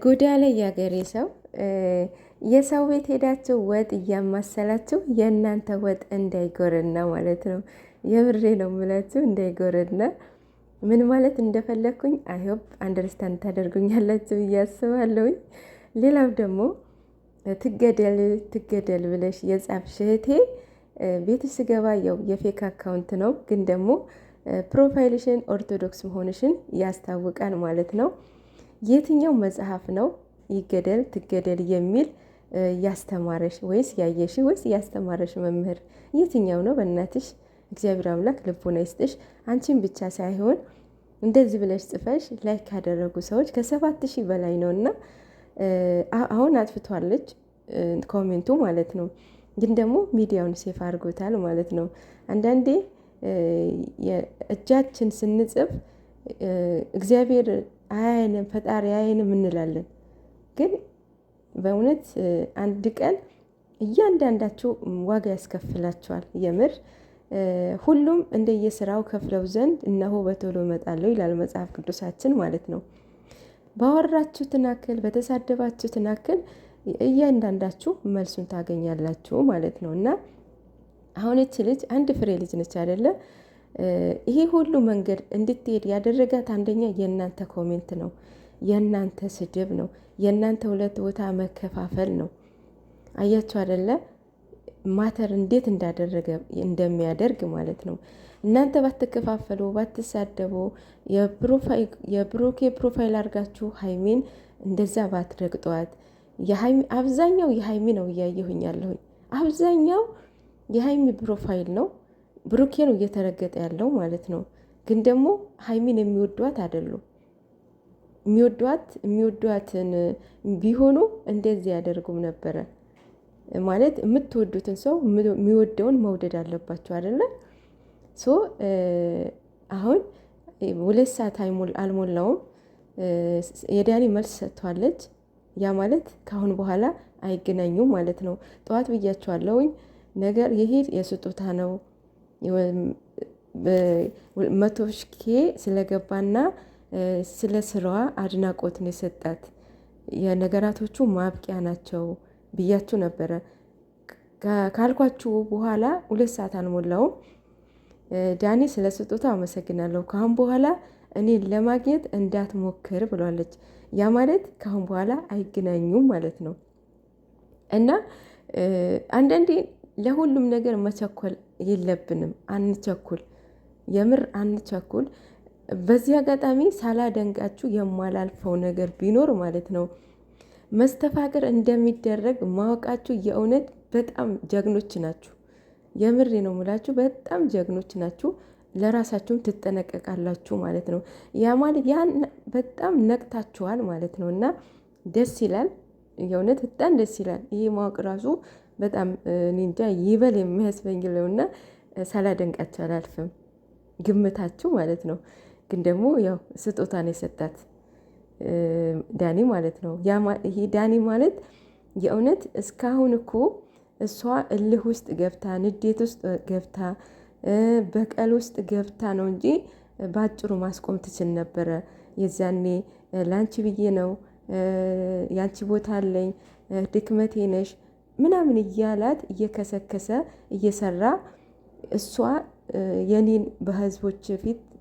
ጉዳ ላይ ያገሬ ሰው የሰው ቤት ሄዳችሁ ወጥ እያማሰላችሁ የእናንተ ወጥ እንዳይጎረና ማለት ነው። የብሬ ነው የምላችሁ እንዳይጎረና። ምን ማለት እንደፈለግኩኝ አይሆፕ አንደርስታንድ ታደርጉኛላችሁ ብዬ አስባለሁኝ። ሌላው ደግሞ ትገደል ትገደል ብለሽ የጻፍሽ እህቴ ቤትሽ ስገባ ያው የፌክ አካውንት ነው፣ ግን ደግሞ ፕሮፋይልሽን ኦርቶዶክስ መሆንሽን ያስታውቃል ማለት ነው። የትኛው መጽሐፍ ነው ይገደል ትገደል የሚል ያስተማረሽ? ወይስ ያየሽ ወይስ ያስተማረሽ መምህር የትኛው ነው? በእናትሽ እግዚአብሔር አምላክ ልቦና ይስጥሽ። አንቺን ብቻ ሳይሆን እንደዚህ ብለሽ ጽፈሽ ላይክ ካደረጉ ሰዎች ከ7000 በላይ ነው። እና አሁን አጥፍቷለች ኮሜንቱ ማለት ነው። ግን ደግሞ ሚዲያውን ሴፍ አድርጎታል ማለት ነው። አንዳንዴ እጃችን ስንጽፍ እግዚአብሔር አያየንም ፈጣሪ አያየንም እንላለን። ግን በእውነት አንድ ቀን እያንዳንዳችሁ ዋጋ ያስከፍላቸዋል። የምር ሁሉም እንደየስራው ከፍለው ዘንድ እነሆ በቶሎ እመጣለሁ ይላል መጽሐፍ ቅዱሳችን ማለት ነው። ባወራችሁትን ያክል በተሳደባችሁትን ያክል እያንዳንዳችሁ መልሱን ታገኛላችሁ ማለት ነው። እና አሁን እቺ ልጅ አንድ ፍሬ ልጅ ነች አይደለ? ይሄ ሁሉ መንገድ እንድትሄድ ያደረጋት አንደኛ የእናንተ ኮሜንት ነው፣ የእናንተ ስድብ ነው፣ የእናንተ ሁለት ቦታ መከፋፈል ነው። አያችሁ አይደለ? ማተር እንዴት እንዳደረገ እንደሚያደርግ ማለት ነው። እናንተ ባትከፋፈሉ ባትሳደቡ የብሩኬ ፕሮፋይል አድርጋችሁ ሀይሚን እንደዛ ባትረግጧት። አብዛኛው የሀይሚ ነው እያየሁኝ ያለሁኝ፣ አብዛኛው የሀይሚ ፕሮፋይል ነው። ብሩኬ ነው እየተረገጠ ያለው ማለት ነው። ግን ደግሞ ሀይሚን የሚወዷት አይደሉም። የሚወዷትን ቢሆኑ እንደዚህ ያደርጉም ነበረ ማለት። የምትወዱትን ሰው የሚወደውን መውደድ አለባቸው አይደለ? ሶ አሁን 2 ሰዓት አልሞላውም የዳኒ መልስ ሰጥቷለች። ያ ማለት ከአሁን በኋላ አይገናኙም ማለት ነው። ጠዋት ብያቸዋለሁኝ ነገር ይሄ የስጦታ ነው 100,000 ስለገባና ስለ ስራዋ አድናቆትን የሰጣት የነገራቶቹ ማብቂያ ናቸው ብያችሁ ነበረ። ካልኳችሁ በኋላ 2 ሰዓት አልሞላውም ዳኒ ስለ ስጦታ አመሰግናለሁ፣ ካሁን በኋላ እኔን ለማግኘት እንዳትሞክር ብሏለች። ያ ማለት ካሁን በኋላ አይገናኙም ማለት ነው። እና አንዳንዴ ለሁሉም ነገር መቸኮል የለብንም። አንቸኩል፣ የምር አንቸኩል። በዚህ አጋጣሚ ሳላደንቃችሁ የማላልፈው ነገር ቢኖር ማለት ነው መስተፋቅር እንደሚደረግ ማወቃችሁ የእውነት በጣም ጀግኖች ናችሁ። የምሬ ነው ሙላችሁ፣ በጣም ጀግኖች ናችሁ። ለራሳችሁም ትጠነቀቃላችሁ ማለት ነው። ያ ማለት ያን በጣም ነቅታችኋል ማለት ነው። እና ደስ ይላል፣ የእውነት በጣም ደስ ይላል። ይሄ ማወቅ ራሱ በጣም ኒንጃ ይበል የሚያስበኝለው። እና ሳላደንቃችሁ አላልፍም፣ ግምታችሁ ማለት ነው። ግን ደግሞ ያው ስጦታ ነው የሰጣት ዳኒ ማለት ነው። ይሄ ዳኒ ማለት የእውነት እስካሁን እኮ እሷ እልህ ውስጥ ገብታ ንዴት ውስጥ ገብታ በቀል ውስጥ ገብታ ነው እንጂ በአጭሩ ማስቆም ትችል ነበረ። የዛኔ ላንቺ ብዬ ነው ያንቺ ቦታ አለኝ ድክመቴ ነሽ ምናምን እያላት እየከሰከሰ እየሰራ እሷ የኔን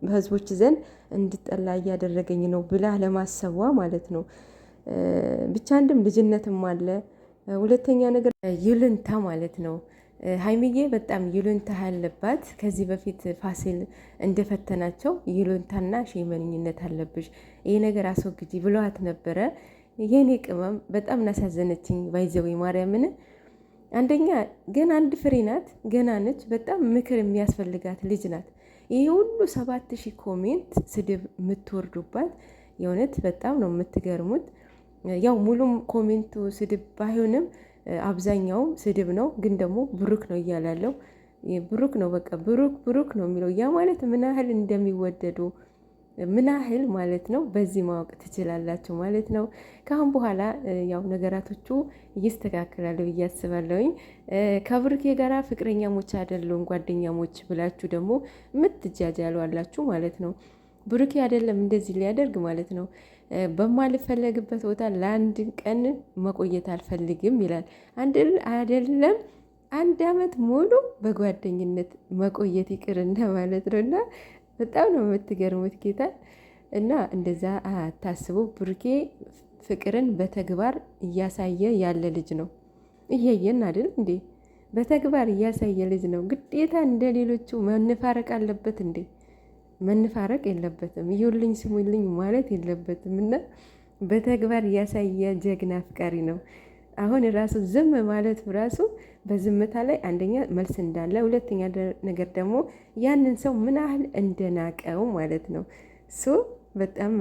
በህዝቦች ዘንድ እንድጠላ እያደረገኝ ነው ብላ ለማሰቧ ማለት ነው። ብቻ አንድም ልጅነትም አለ፣ ሁለተኛ ነገር ይሉንታ ማለት ነው። ሀይሚዬ በጣም ይሉንታ ያለባት፣ ከዚህ በፊት ፋሲል እንደፈተናቸው ይሉንታና ሼመኝነት አለብሽ፣ ይሄ ነገር አስወግጂ ብለዋት ነበረ። የኔ ቅመም በጣም ናሳዘነችኝ። ባይዘዌ ማርያምን አንደኛ ገና አንድ ፍሬ ናት፣ ገና ነች። በጣም ምክር የሚያስፈልጋት ልጅ ናት። ይሄ ሁሉ 7000 ኮሜንት ስድብ የምትወርዱባት የእውነት በጣም ነው የምትገርሙት። ያው ሙሉም ኮሜንቱ ስድብ ባይሆንም አብዛኛውም ስድብ ነው። ግን ደግሞ ብሩክ ነው እያላለው ብሩክ ነው በቃ ብሩክ ነው የሚለው። ያ ማለት ምን ያህል እንደሚወደዱ ምን ያህል ማለት ነው በዚህ ማወቅ ትችላላችሁ ማለት ነው። ከአሁን በኋላ ያው ነገራቶቹ ይስተካከላሉ ብዬ አስባለሁኝ። ከብሩኬ ጋራ ፍቅረኛሞች አይደሉም ጓደኛሞች ብላችሁ ደግሞ የምትጃጃሉ አላችሁ ማለት ነው። ብሩኬ አይደለም እንደዚህ ሊያደርግ ማለት ነው። በማልፈለግበት ቦታ ለአንድ ቀን መቆየት አልፈልግም ይላል። አይደለም 1 ዓመት ሙሉ በጓደኝነት መቆየት ይቅርና ማለት ነው። እና በጣም ነው የምትገርሙት ጌታ እና እንደዛ አታስቡ። ብሩኬ ፍቅርን በተግባር እያሳየ ያለ ልጅ ነው። እያየን አይደል እንዴ? በተግባር እያሳየ ልጅ ነው። ግዴታ እንደ ሌሎቹ መነፋረቅ አለበት እንዴ? መነፋረቅ የለበትም። ይሁልኝ ስሙልኝ ማለት የለበትም። እና በተግባር እያሳየ ጀግና አፍቃሪ ነው። አሁን ራሱ ዝም ማለት ራሱ በዝምታ ላይ አንደኛ መልስ እንዳለ፣ ሁለተኛ ነገር ደግሞ ያንን ሰው ምን ያህል እንደናቀው ማለት ነው። ሶ በጣም